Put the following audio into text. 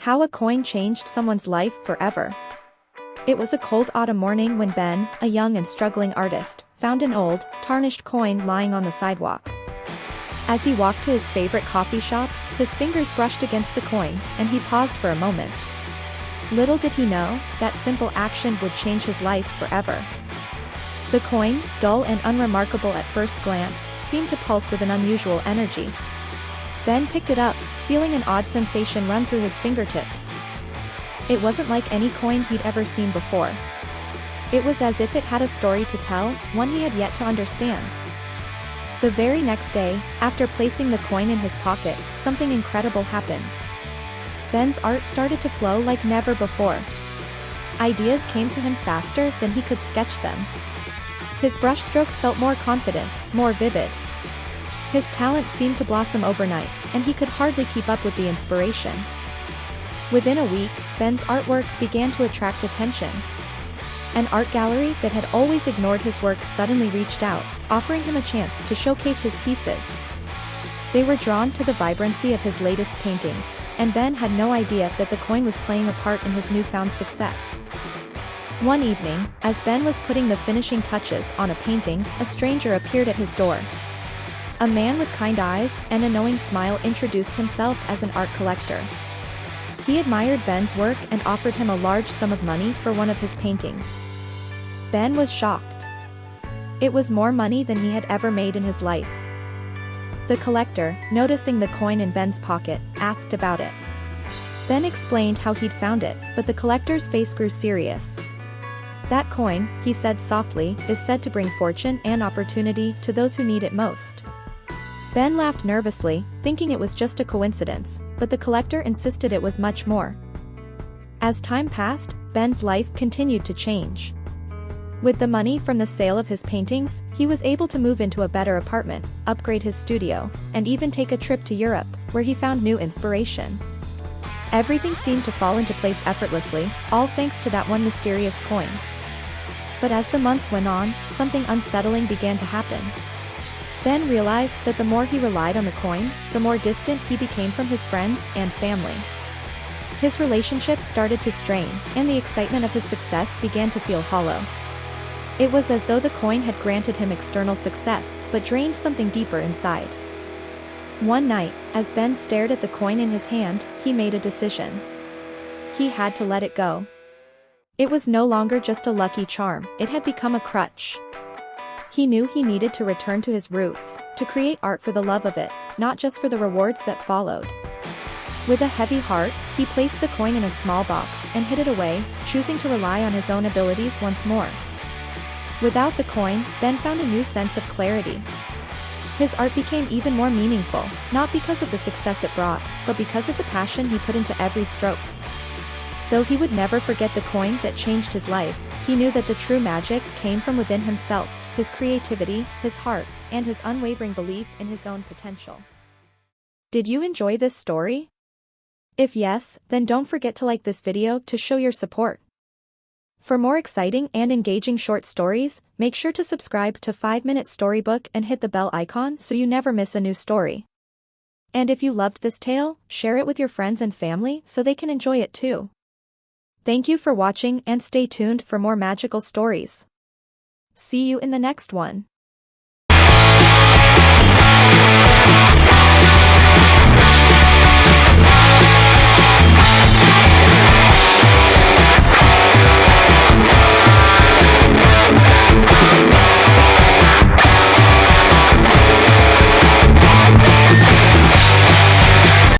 How a coin changed someone's life forever. It was a cold autumn morning when Ben, a young and struggling artist, found an old, tarnished coin lying on the sidewalk. As he walked to his favorite coffee shop, his fingers brushed against the coin, and he paused for a moment. Little did he know, that simple action would change his life forever. The coin, dull and unremarkable at first glance, seemed to pulse with an unusual energy. Ben picked it up, feeling an odd sensation run through his fingertips. It wasn't like any coin he'd ever seen before. It was as if it had a story to tell, one he had yet to understand. The very next day, after placing the coin in his pocket, something incredible happened. Ben's art started to flow like never before. Ideas came to him faster than he could sketch them. His brushstrokes felt more confident, more vivid. His talent seemed to blossom overnight, and he could hardly keep up with the inspiration. Within a week, Ben's artwork began to attract attention. An art gallery that had always ignored his work suddenly reached out, offering him a chance to showcase his pieces. They were drawn to the vibrancy of his latest paintings, and Ben had no idea that the coin was playing a part in his newfound success. One evening, as Ben was putting the finishing touches on a painting, a stranger appeared at his door. A man with kind eyes and a knowing smile introduced himself as an art collector. He admired Ben's work and offered him a large sum of money for one of his paintings. Ben was shocked. It was more money than he had ever made in his life. The collector, noticing the coin in Ben's pocket, asked about it. Ben explained how he'd found it, but the collector's face grew serious. "That coin," he said softly, "is said to bring fortune and opportunity to those who need it most." Ben laughed nervously, thinking it was just a coincidence, but the collector insisted it was much more. As time passed, Ben's life continued to change. With the money from the sale of his paintings, he was able to move into a better apartment, upgrade his studio, and even take a trip to Europe, where he found new inspiration. Everything seemed to fall into place effortlessly, all thanks to that one mysterious coin. But as the months went on, something unsettling began to happen. Ben realized that the more he relied on the coin, the more distant he became from his friends and family. His relationships started to strain, and the excitement of his success began to feel hollow. It was as though the coin had granted him external success, but drained something deeper inside. One night, as Ben stared at the coin in his hand, he made a decision. He had to let it go. It was no longer just a lucky charm, it had become a crutch. He knew he needed to return to his roots, to create art for the love of it, not just for the rewards that followed. With a heavy heart, he placed the coin in a small box and hid it away, choosing to rely on his own abilities once more. Without the coin, Ben found a new sense of clarity. His art became even more meaningful, not because of the success it brought, but because of the passion he put into every stroke. Though he would never forget the coin that changed his life, he knew that the true magic came from within himself, his creativity, his heart, and his unwavering belief in his own potential. Did you enjoy this story? If yes, then don't forget to like this video to show your support. For more exciting and engaging short stories, make sure to subscribe to 5-Minute Storybook and hit the bell icon so you never miss a new story. And if you loved this tale, share it with your friends and family so they can enjoy it too. Thank you for watching and stay tuned for more magical stories. See you in the next one.